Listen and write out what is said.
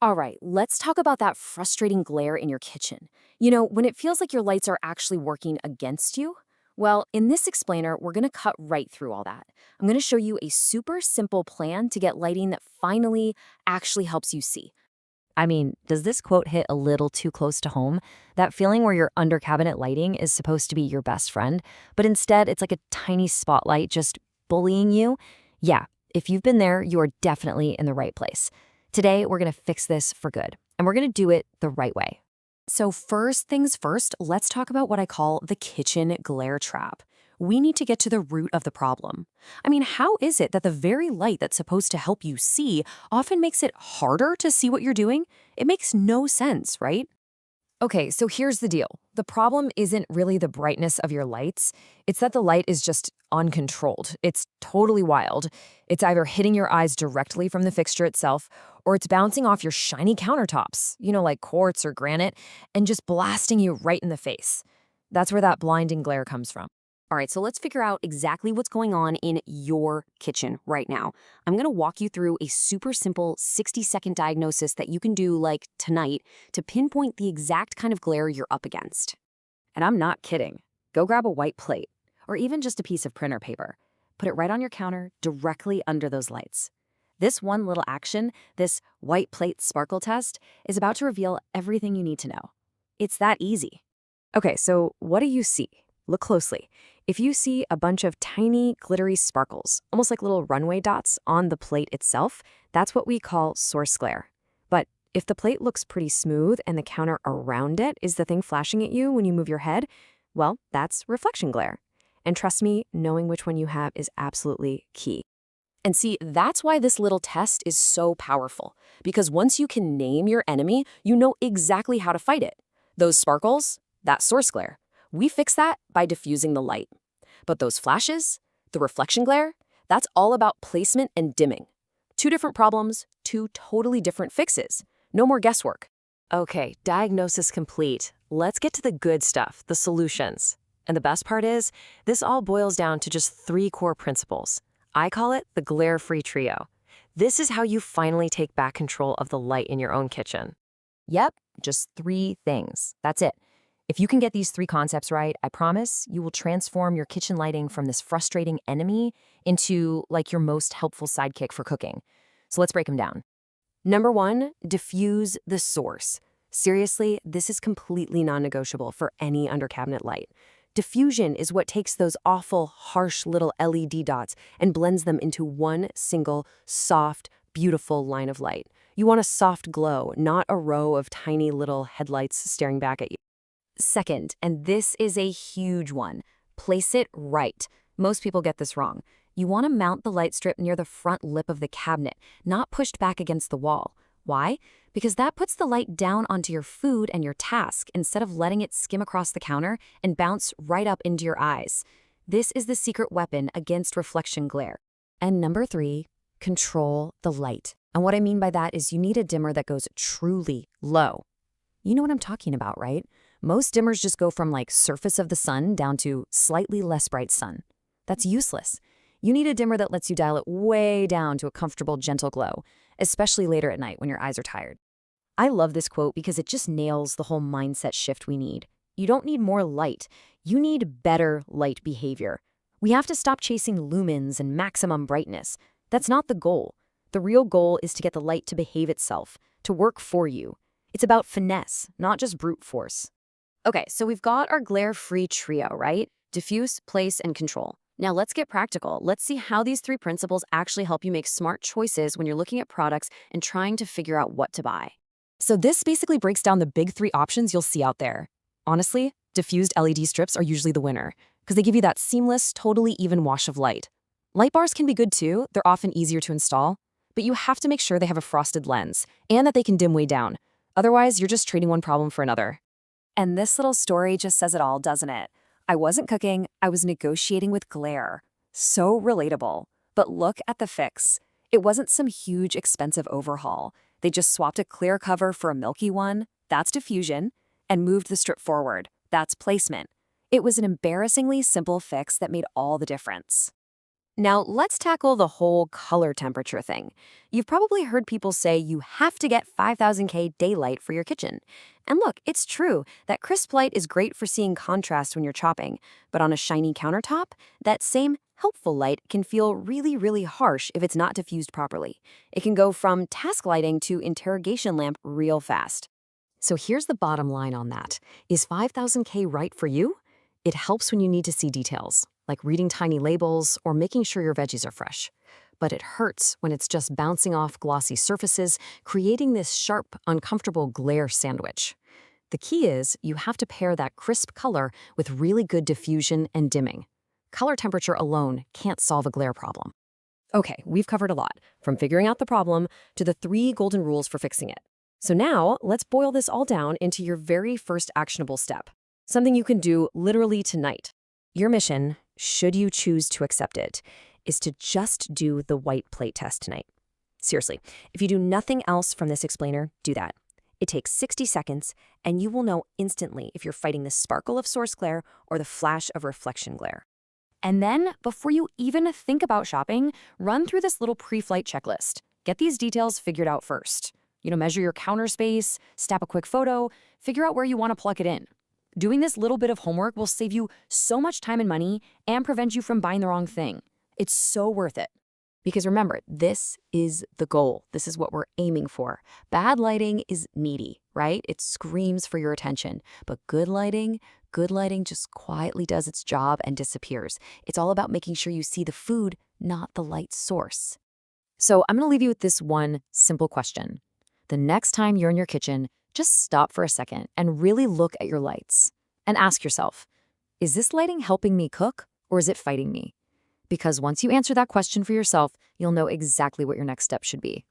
All right, let's talk about that frustrating glare in your kitchen. You know, when it feels like your lights are actually working against you? Well, in this explainer, we're going to cut right through all that. I'm going to show you a super simple plan to get lighting that finally actually helps you see. I mean, does this quote hit a little too close to home? That feeling where your under cabinet lighting is supposed to be your best friend, but instead it's like a tiny spotlight just bullying you? Yeah, if you've been there, you are definitely in the right place. Today, we're going to fix this for good, and we're going to do it the right way. So first things first, let's talk about what I call the kitchen glare trap. We need to get to the root of the problem. I mean, how is it that the very light that's supposed to help you see often makes it harder to see what you're doing? It makes no sense, right? Okay, so here's the deal. The problem isn't really the brightness of your lights. It's that the light is just uncontrolled. It's totally wild. It's either hitting your eyes directly from the fixture itself, or it's bouncing off your shiny countertops, like quartz or granite, and just blasting you right in the face. That's where that blinding glare comes from. All right, so let's figure out exactly what's going on in your kitchen right now. I'm going to walk you through a super simple 60-second diagnosis that you can do like tonight to pinpoint the exact kind of glare you're up against. And I'm not kidding. Go grab a white plate or even just a piece of printer paper. Put it right on your counter directly under those lights. This one little action, this white plate sparkle test, is about to reveal everything you need to know. It's that easy. Okay, so what do you see? Look closely. If you see a bunch of tiny, glittery sparkles, almost like little runway dots on the plate itself, that's what we call source glare. But if the plate looks pretty smooth and the counter around it is the thing flashing at you when you move your head, well, that's reflection glare. And trust me, knowing which one you have is absolutely key. And see, that's why this little test is so powerful. Because once you can name your enemy, you know exactly how to fight it. Those sparkles, that source glare. We fix that by diffusing the light. But those flashes, the reflection glare, that's all about placement and dimming. Two different problems, two totally different fixes. No more guesswork. Okay, diagnosis complete. Let's get to the good stuff, the solutions. And the best part is, this all boils down to just 3 core principles. I call it the glare-free trio. This is how you finally take back control of the light in your own kitchen. Yep, just 3 things. That's it. If you can get these 3 concepts right, I promise you will transform your kitchen lighting from this frustrating enemy into like your most helpful sidekick for cooking. So let's break them down. Number 1, diffuse the source. Seriously, this is completely non-negotiable for any under cabinet light. Diffusion is what takes those awful, harsh little LED dots and blends them into one single, soft, beautiful line of light. You want a soft glow, not a row of tiny little headlights staring back at you. Second, and this is a huge one, place it right. Most people get this wrong. You want to mount the light strip near the front lip of the cabinet, not pushed back against the wall. Why? Because that puts the light down onto your food and your task instead of letting it skim across the counter and bounce right up into your eyes. This is the secret weapon against reflection glare. And number 3, control the light. And what I mean by that is you need a dimmer that goes truly low. You know what I'm talking about, right? Most dimmers just go from like surface of the sun down to slightly less bright sun. That's useless. You need a dimmer that lets you dial it way down to a comfortable, gentle glow, especially later at night when your eyes are tired. I love this quote because it just nails the whole mindset shift we need. You don't need more light. You need better light behavior. We have to stop chasing lumens and maximum brightness. That's not the goal. The real goal is to get the light to behave itself, to work for you. It's about finesse, not just brute force. Okay, so we've got our glare-free trio, right? Diffuse, place, and control. Now let's get practical. Let's see how these 3 principles actually help you make smart choices when you're looking at products and trying to figure out what to buy. So this basically breaks down the big 3 options you'll see out there. Honestly, diffused LED strips are usually the winner because they give you that seamless, totally even wash of light. Light bars can be good too. They're often easier to install, but you have to make sure they have a frosted lens and that they can dim way down. Otherwise, you're just trading one problem for another. And this little story just says it all, doesn't it? I wasn't cooking, I was negotiating with glare. So relatable. But look at the fix. It wasn't some huge, expensive overhaul. They just swapped a clear cover for a milky one, that's diffusion, and moved the strip forward, that's placement. It was an embarrassingly simple fix that made all the difference. Now, let's tackle the whole color temperature thing. You've probably heard people say you have to get 5000K daylight for your kitchen. And look, it's true that crisp light is great for seeing contrast when you're chopping, but on a shiny countertop, that same helpful light can feel really, really harsh if it's not diffused properly. It can go from task lighting to interrogation lamp real fast. So here's the bottom line on that. Is 5000K right for you? It helps when you need to see details, like reading tiny labels or making sure your veggies are fresh. But it hurts when it's just bouncing off glossy surfaces, creating this sharp, uncomfortable glare sandwich. The key is you have to pair that crisp color with really good diffusion and dimming. Color temperature alone can't solve a glare problem. Okay, we've covered a lot, from figuring out the problem to the 3 golden rules for fixing it. So now, let's boil this all down into your very first actionable step. Something you can do literally tonight. Your mission, should you choose to accept it, is to just do the white plate test tonight. Seriously, if you do nothing else from this explainer, do that. It takes 60 seconds, and you will know instantly if you're fighting the sparkle of source glare or the flash of reflection glare. And then, before you even think about shopping, run through this little pre-flight checklist. Get these details figured out first. Measure your counter space, snap a quick photo, figure out where you want to plug it in. Doing this little bit of homework will save you so much time and money and prevent you from buying the wrong thing. It's so worth it. Because remember, this is the goal. This is what we're aiming for. Bad lighting is needy, right? It screams for your attention. But good lighting just quietly does its job and disappears. It's all about making sure you see the food, not the light source. So I'm going to leave you with this one simple question. The next time you're in your kitchen, just stop for a second and really look at your lights and ask yourself, is this lighting helping me cook or is it fighting me? Because once you answer that question for yourself, you'll know exactly what your next step should be.